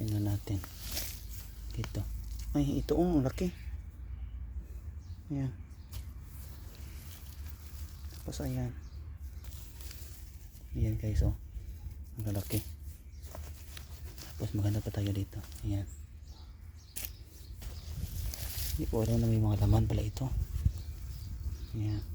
tingnan natin dito. Ay, ito ang laki. Ayan. Tapos ayan. Ayan guys, oh. Ang laki. Tapos maganda pa tayo dito. Ayan. Hindi ko alam na may mga laman pala ito. Ayan.